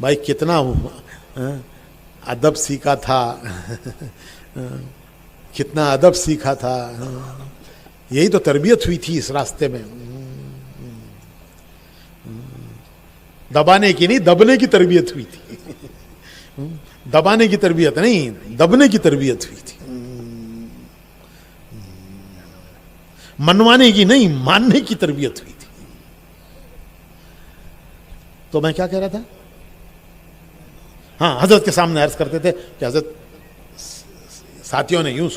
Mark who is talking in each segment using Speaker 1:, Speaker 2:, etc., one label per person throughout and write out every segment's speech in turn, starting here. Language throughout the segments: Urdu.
Speaker 1: بھائی کتنا ادب سیکھا تھا، کتنا ادب سیکھا تھا، یہی تو تربیت ہوئی تھی اس راستے میں. دبانے کی نہیں، دبنے کی تربیت ہوئی تھی. دبانے کی تربیت نہیں، دبنے کی تربیت ہوئی تھی. منوانے کی نہیں، ماننے کی تربیت ہوئی تھی. تو میں کیا کہہ رہا تھا؟ ہاں، حضرت کے سامنے عرض کرتے تھے کہ حضرت ساتھیوں نے یوں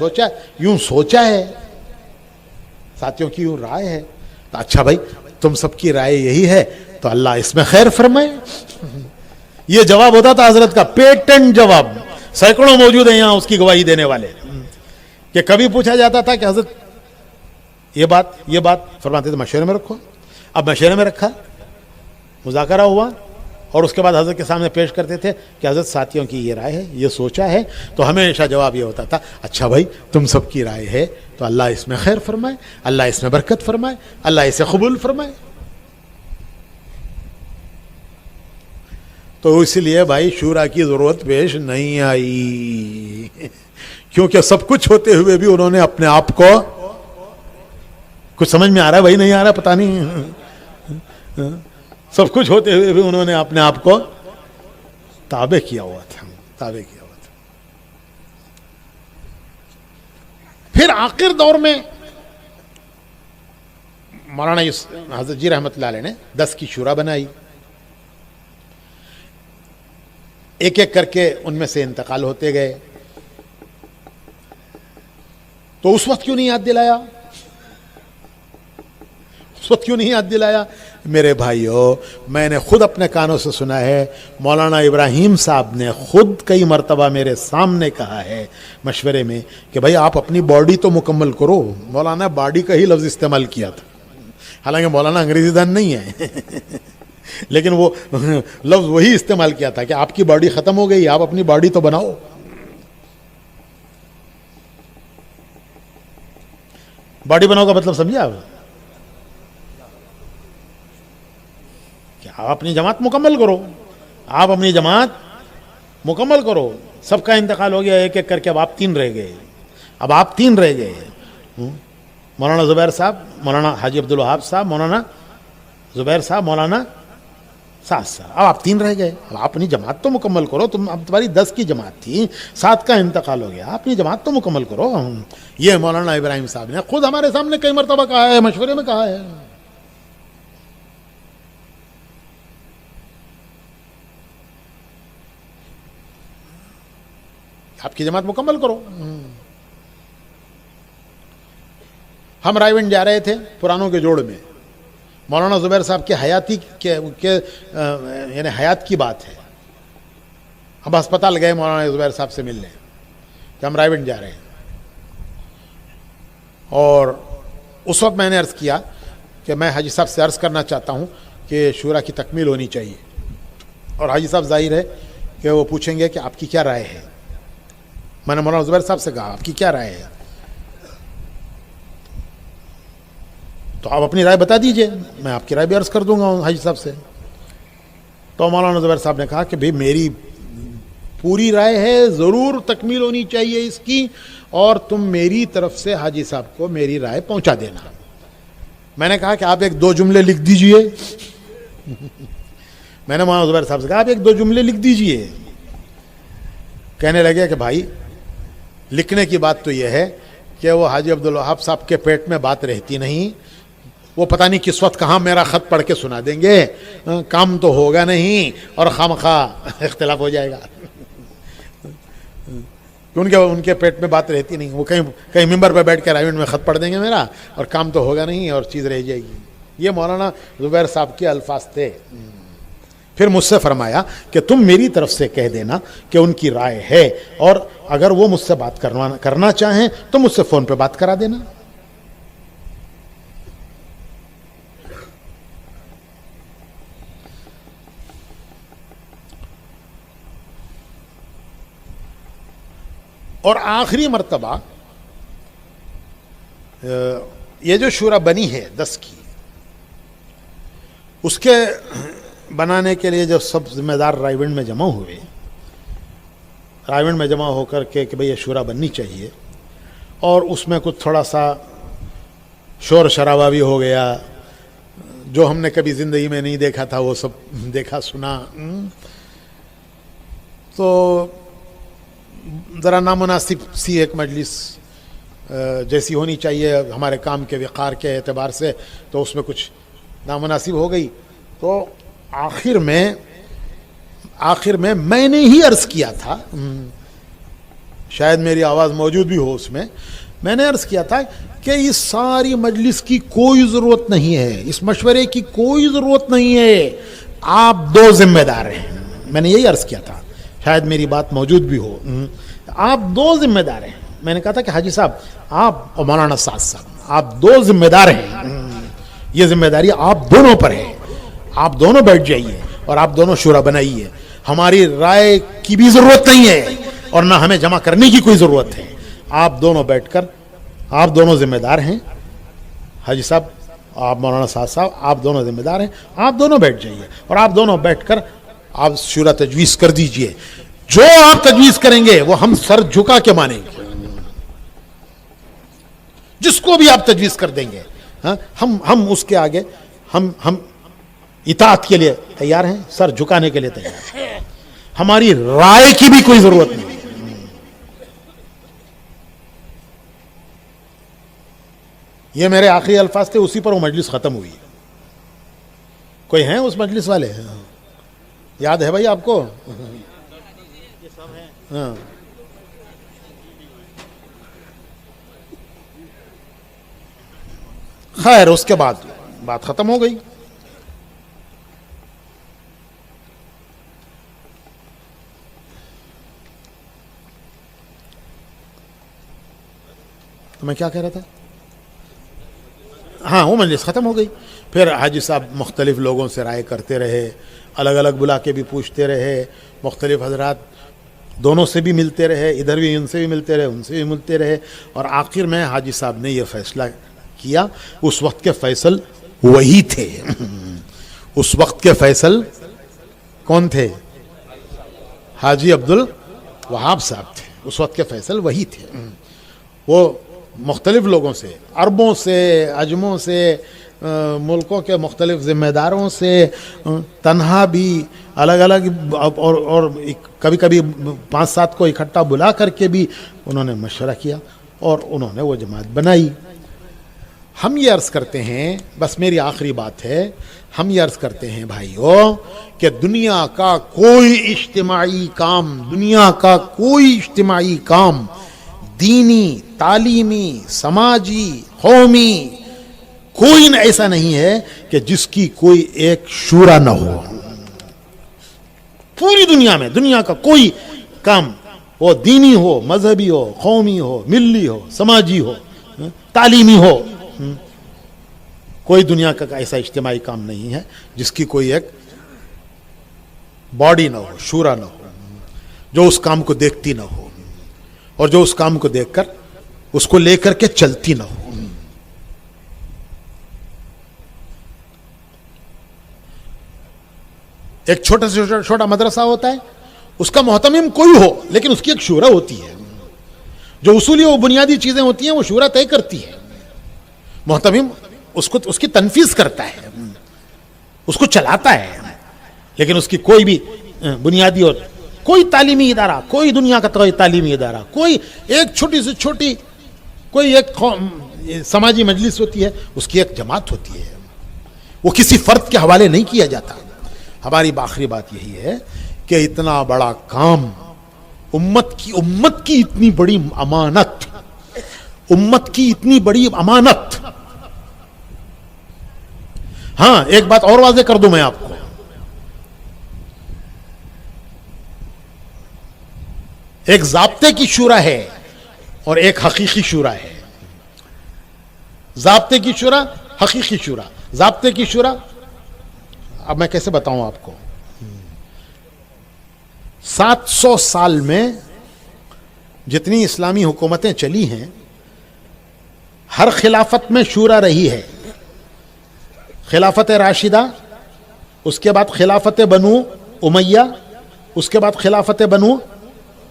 Speaker 1: سوچا ہے، ساتھیوں کی یوں رائے ہے. تو اچھا بھائی، تم سب کی رائے یہی ہے تو اللہ اس میں خیر فرمائے. یہ جواب ہوتا تھا حضرت کا، پیٹنٹ جواب. سینکڑوں موجود ہیں یہاں اس کی گواہی دینے والے. کہ کبھی پوچھا جاتا تھا کہ حضرت یہ بات فرماتے تھے مشورے میں رکھو. اب مشورے میں رکھا، مذاکرہ ہوا، اور اس کے بعد حضرت کے سامنے پیش کرتے تھے کہ حضرت ساتھیوں کی یہ رائے ہے، یہ سوچا ہے. تو ہمیشہ جواب یہ ہوتا تھا، اچھا بھائی تم سب کی رائے ہے تو اللہ اس میں خیر فرمائے، اللہ اس میں برکت فرمائے، اللہ اسے قبول فرمائے. تو اس لیے بھائی شورا کی ضرورت پیش نہیں آئی، کیونکہ سب کچھ ہوتے ہوئے بھی انہوں نے اپنے آپ کو، کچھ سمجھ میں آ رہا ہے بھائی نہیں آ رہا پتہ نہیں، سب کچھ ہوتے ہوئے بھی انہوں نے اپنے آپ کو تابع کیا ہوا تھا. پھر آخر دور میں مولانا حضرت جی رحمت اللہ علیہ نے 10 کی شورا بنائی. ایک ایک کر کے ان میں سے انتقال ہوتے گئے. تو اس وقت کیوں نہیں یاد دلایا؟ میرے بھائیو، میں نے خود اپنے کانوں سے سنا ہے، مولانا ابراہیم صاحب نے خود کئی مرتبہ میرے سامنے کہا ہے مشورے میں کہ بھائی آپ اپنی باڈی تو مکمل کرو. مولانا باڈی کا ہی لفظ استعمال کیا تھا، حالانکہ مولانا انگریزی دان نہیں ہے لیکن وہ لفظ وہی استعمال کیا تھا کہ آپ کی باڈی ختم ہو گئی، آپ اپنی باڈی تو بناؤ. باڈی بناؤ کا مطلب سمجھے آپ؟ کہ آپ اپنی جماعت مکمل کرو، آپ اپنی جماعت مکمل کرو. سب کا انتقال ہو گیا ایک ایک کر کے، اب آپ 3 رہ گئے. مولانا زبیر صاحب، مولانا حاجی عبدالوہاب صاحب، مولانا زبیر صاحب، مولانا سعد صاحب، اب آپ 3 رہ گئے. اب آپ اپنی جماعت تو مکمل کرو. اب تمہاری 10 کی جماعت تھی، 7 کا انتقال ہو گیا، اپنی جماعت تو مکمل کرو. یہ مولانا ابراہیم صاحب نے خود ہمارے سامنے کئی مرتبہ کہا ہے، مشورے میں کہا ہے. آپ کی جماعت مکمل کرو. ہم رائے ونڈ جا رہے تھے پرانوں کے جوڑ میں. مولانا زبیر صاحب کے حیاتی یعنی حیات کی بات ہے. ہم ہسپتال گئے مولانا زبیر صاحب سے ملنے کہ ہم رائے ونڈ جا رہے ہیں. اور اس وقت میں نے عرض کیا کہ میں حاجی صاحب سے عرض کرنا چاہتا ہوں کہ شورا کی تکمیل ہونی چاہیے. اور حاجی صاحب ظاہر ہے کہ وہ پوچھیں گے کہ آپ کی کیا رائے ہے. میں نے مولانا زبیر صاحب سے کہا آپ کی کیا رائے ہے؟ تو آپ اپنی رائے بتا دیجئے، میں آپ کی رائے بھی عرض کر دوں گا حاجی صاحب سے. تو مولانا زبیر صاحب نے کہا کہ بھئی میری پوری رائے ہے، ضرور تکمیل ہونی چاہیے اس کی، اور تم میری طرف سے حاجی صاحب کو میری رائے پہنچا دینا. میں نے کہا کہ آپ 1-2 جملے لکھ دیجئے. میں نے مولانا زبیر صاحب سے کہا آپ 1-2 جملے لکھ دیجئے. کہنے لگے کہ بھائی لکھنے کی بات تو یہ ہے کہ وہ حاجی عبدالوہاب صاحب کے پیٹ میں بات رہتی نہیں، وہ پتہ نہیں کس وقت کہاں میرا خط پڑھ کے سنا دیں گے، کام تو ہوگا نہیں اور خواہ اختلاف ہو جائے گا. ان کے پیٹ میں بات رہتی نہیں، وہ کہیں ممبر پہ بیٹھ کے رائے ونڈ میں خط پڑھ دیں گے میرا، اور کام تو ہوگا نہیں اور چیز رہ جائے گی. یہ مولانا زبیر صاحب کے الفاظ تھے. پھر مجھ سے فرمایا کہ تم میری طرف سے کہہ دینا کہ ان کی رائے ہے، اور اگر وہ مجھ سے بات کرنا چاہیں تو مجھ سے فون پہ بات کرا دینا. اور آخری مرتبہ یہ جو شورا بنی ہے 10 کی، اس کے بنانے کے لیے جو سب ذمہ دار رائیونڈ میں جمع ہوئے، رائیونڈ میں جمع ہو کر کے کہ بھئی یہ شورا بننی چاہیے، اور اس میں کچھ تھوڑا سا شور شرابہ بھی ہو گیا، جو ہم نے کبھی زندگی میں نہیں دیکھا تھا وہ سب دیکھا سنا، تو ذرا نامناسب سی ایک مجلس جیسی ہونی چاہیے ہمارے کام کے وقار کے اعتبار سے، تو اس میں کچھ نامناسب ہو گئی. تو آخر میں میں نے ہی عرض کیا تھا، شاید میری آواز موجود بھی ہو اس میں نے عرض کیا تھا کہ اس ساری مجلس کی کوئی ضرورت نہیں ہے، اس مشورے کی کوئی ضرورت نہیں ہے، آپ دو ذمہ دار ہیں. میں نے یہی عرض کیا تھا، شاید میری بات موجود بھی ہو. آپ دو ذمہ دار ہیں. میں نے کہا تھا کہ حاجی صاحب آپ اور مولانا سعد صاحب آپ دو ذمہ دار ہیں، یہ ذمہ داری آپ دونوں پر ہے. آپ دونوں بیٹھ جائیے اور آپ دونوں شورا بنائیے. ہماری رائے کی بھی ضرورت نہیں ہے اور نہ ہمیں جمع کرنے کی کوئی ضرورت ہے. آپ دونوں بیٹھ کر، آپ دونوں ذمہ دار ہیں، حاجی صاحب آپ مولانا سعد صاحب آپ دونوں ذمہ دار ہیں، آپ دونوں بیٹھ جائیے اور آپ دونوں بیٹھ کر آپ شورا تجویز کر دیجئے. جو آپ تجویز کریں گے وہ ہم سر جھکا کے مانیں گے. جس کو بھی آپ تجویز کر دیں گے ہم اس کے آگے ہم اطاعت کے لیے تیار ہیں، سر جھکانے کے لیے تیار ہیں. ہماری رائے کی بھی کوئی ضرورت نہیں. یہ میرے آخری الفاظ تھے، اسی پر وہ مجلس ختم ہوئی. کوئی ہیں اس مجلس والے؟ یاد ہے بھائی آپ کو؟ ہاں خیر، اس کے بعد بات ختم ہو گئی. تو میں کیا کہہ رہا تھا؟ ہاں، وہ مجلس ختم ہو گئی. پھر حاجی صاحب مختلف لوگوں سے رائے کرتے رہے، الگ الگ بلا کے بھی پوچھتے رہے، مختلف حضرات دونوں سے بھی ملتے رہے، ادھر بھی ان سے بھی ملتے رہے، ان سے بھی ملتے رہے، اور آخر میں حاجی صاحب نے یہ فیصلہ کیا. اس وقت کے فیصل وہی تھے. اس وقت کے فیصل کون تھے؟ حاجی عبدالوہاب صاحب تھے. اس وقت کے فیصل وہی تھے. وہ مختلف لوگوں سے، عربوں سے، عجموں سے، ملکوں کے مختلف ذمہ داروں سے، تنہا بھی، الگ الگ، اور کبھی کبھی 5-7 کو اکٹھا بلا کر کے بھی انہوں نے مشورہ کیا اور انہوں نے وہ جماعت بنائی. ہم یہ عرض کرتے ہیں، بس میری آخری بات ہے، ہم یہ عرض کرتے ہیں بھائیو کہ دنیا کا کوئی اجتماعی کام دینی، تعلیمی، سماجی، قومی، کوئی ایسا نہیں ہے کہ جس کی کوئی ایک شورا نہ ہو. پوری دنیا میں دنیا کا کوئی کام، وہ دینی ہو، مذہبی ہو، قومی ہو، ملی ہو، سماجی ہو، تعلیمی ہو، کوئی دنیا کا ایسا اجتماعی کام نہیں ہے جس کی کوئی ایک باڈی نہ ہو، شورا نہ ہو، جو اس کام کو دیکھتی نہ ہو اور جو اس کام کو دیکھ کر اس کو لے کر کے چلتی نہ ہو. ایک چھوٹا مدرسہ ہوتا ہے، اس کا محتمم کوئی ہو لیکن اس کی ایک شورا ہوتی ہے. جو اصولی و بنیادی چیزیں ہوتی ہیں وہ شورا طے کرتی ہے. محتمم اس کی تنفیذ کرتا ہے، اس کو چلاتا ہے، لیکن اس کی کوئی بھی بنیادی اور کوئی تعلیمی ادارہ، کوئی دنیا کا کوئی تعلیمی ادارہ، کوئی ایک چھوٹی سے چھوٹی کوئی ایک سماجی مجلس ہوتی ہے، اس کی ایک جماعت ہوتی ہے، وہ کسی فرد کے حوالے نہیں کیا جاتا. ہماری آخری بات یہی ہے کہ اتنا بڑا کام، امت کی اتنی بڑی امانت، امت کی اتنی بڑی امانت. ہاں، ایک بات اور واضح کر دوں میں آپ کو، ایک ضابطے کی شورا ہے اور ایک حقیقی شورا ہے. ضابطے کی شورا، حقیقی شورا. ضابطے کی شورا اب میں کیسے بتاؤں آپ کو؟ 700 سال میں جتنی اسلامی حکومتیں چلی ہیں، ہر خلافت میں شورا رہی ہے. خلافت راشدہ اس کے بعد خلافت بنو امیہ، اس کے بعد خلافت بنو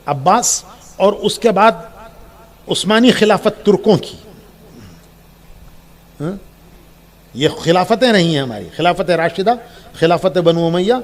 Speaker 1: عباس، اور اس کے بعد عثمانی خلافت ترکوں کی. یہ خلافتیں نہیں ہیں ہماری، خلافت راشدہ، خلافت بنو امیہ،